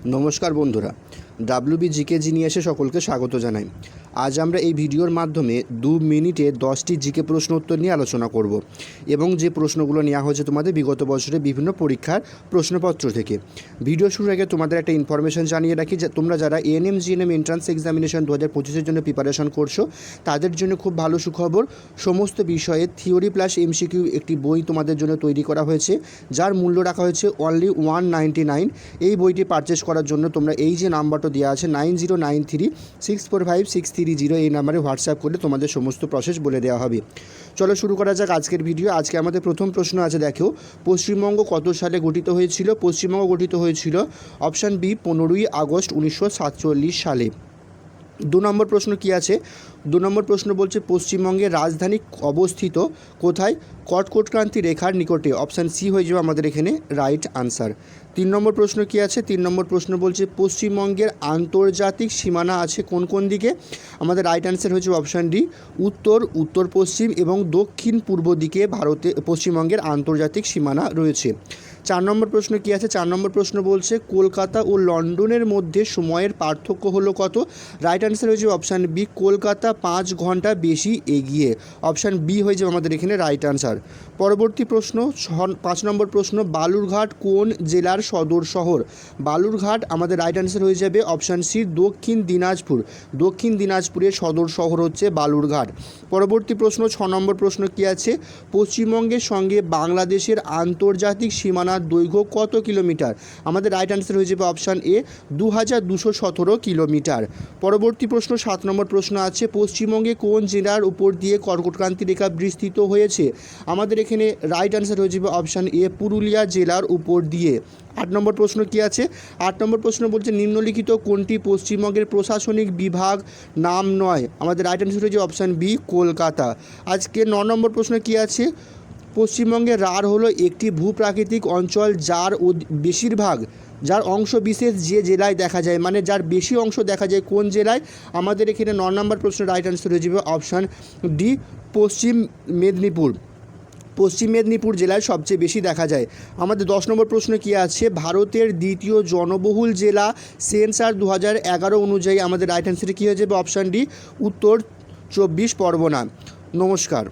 নমস্কার বন্ধুরা, WB GK জিনিয়াসে সকলকে স্বাগত জানাই। আজ আমরা এই ভিডিওর মাধ্যমে 2 মিনিটে 10টি জিকে প্রশ্ন উত্তর নিয়ে আলোচনা করব এবং যে প্রশ্নগুলো নেওয়া হয়েছে তোমাদের বিগত বছরের বিভিন্ন পরীক্ষার প্রশ্নপত্র থেকে। ভিডিও শুরুর আগে তোমাদের একটা ইনফরমেশন জানিয়ে রাখি যে তোমরা যারা এএনএম জিএনএম এন্ট্রান্স এক্সামিনেশন 2025-এর জন্য প্রিপারেশন করছো তাদের জন্য খুব ভালো সুখবর। সমস্ত বিষয়ে থিওরি প্লাস এমসিকিউ একটি বই তোমাদের জন্য তৈরি করা হয়েছে, যার মূল্য রাখা হয়েছে অনলি 199। এই বইটি পারচেস করার জন্য তোমরা এই যে নাম্বারটা দেওয়া আছে 9093645630 এই নাম্বারে হোয়াটসঅ্যাপ করলে তোমাদের সমস্ত প্রসেস বলে দেওয়া হবে। চলো শুরু করা যাক আজকের ভিডিও। আজকে আমাদের প্রথম প্রশ্ন আছে, দেখো, পশ্চিমবঙ্গ কত সালে গঠিত হয়েছিল? পশ্চিমবঙ্গ গঠিত হয়েছিল অপশান বি 15ই আগস্ট 1947 সালে। 2 নম্বর প্রশ্ন কি আছে? 2 নম্বর প্রশ্ন বলছে পশ্চিমবঙ্গের রাজধানী অবস্থিত কোথায়? কর্কটক্রান্তি রেখার নিকটে। অপশান সি হয়ে যাবে আমাদের এখানে রাইট আনসার। 3 নম্বর প্রশ্ন কি আছে? 3 নম্বর প্রশ্ন বলছে পশ্চিমবঙ্গের আন্তর্জাতিক সীমানা আছে কোন কোন দিকে? আমাদের রাইট আনসার হয়েছে অপশান ডি উত্তর, উত্তর পশ্চিম এবং দক্ষিণ পূর্ব দিকে পশ্চিমবঙ্গের আন্তর্জাতিক সীমানা রয়েছে। 4 নম্বর প্রশ্ন কি আছে? 4 নম্বর প্রশ্ন বলছে কলকাতা ও লন্ডনের মধ্যে সময়ের পার্থক্য হলো কত? রাইট আনসার হয়ে যাবে অপশান বি কলকাতা 5 ঘন্টা বেশি এগিয়ে। অপশান বি হয়ে যাবে আমাদের এখানে রাইট আনসার। পরবর্তী প্রশ্ন 5 নম্বর প্রশ্ন বালুরঘাট কোন জেলার সদর শহর? বালুরঘাট আমাদের রাইট আনসার হয়ে যাবে অপশান সি দক্ষিণ দিনাজপুর। দক্ষিণ দিনাজপুরের সদর শহর হচ্ছে বালুরঘাট। পরবর্তী প্রশ্ন 6 নম্বর প্রশ্ন কি আছে? পশ্চিমবঙ্গের সঙ্গে বাংলাদেশের আন্তর্জাতিক সীমানার দৈর্ঘ্য কত কিলোমিটার? আমাদের রাইট আনসার হয়ে যাবে অপশান এ 2217 কিলোমিটার। পরবর্তী প্রশ্ন 7 নম্বর প্রশ্ন আছে পশ্চিমবঙ্গে কোন জেলার উপর দিয়ে কর্কটক্রান্তি রেখা বিস্তৃত হয়েছে? আমাদের এখানে রাইট আনসার হয়ে যাবে অপশান এ পুরুলিয়া জেলার উপর দিয়ে। 8 নম্বর প্রশ্ন কি আছে? 8 নম্বর প্রশ্ন বলছে নিম্নলিখিত কোনটি পশ্চিমবঙ্গের প্রশাসনিক বিভাগ নাম নয়? আমাদের রাইট আনসার হয়ে যাবে অপশান বি কলকাতা। আজকে 9 নম্বর প্রশ্ন কি আছে? পশ্চিমবঙ্গের রাঢ় হলো একটি ভূপ্রাকৃতিক অঞ্চল যার অংশ বিশেষ যে জেলায় দেখা যায়, মানে যার বেশি অংশ দেখা যায় কোন জেলায়? আমাদের এখানে 9 নম্বর প্রশ্ন রাইট আনসার হয়ে যাবে অপশান ডি পশ্চিম মেদিনীপুর। পশ্চিম মেদিনীপুর জেলায় সবচেয়ে বেশি দেখা যায়। আমাদের 10 নম্বর প্রশ্ন কি আছে? ভারতের দ্বিতীয় জনবহুল জেলা সেন্সার 2011 অনুযায়ী আমাদের রাইট আনসারে কী হয়ে যাবে অপশান ডি উত্তর 24 পরগনা। নমস্কার।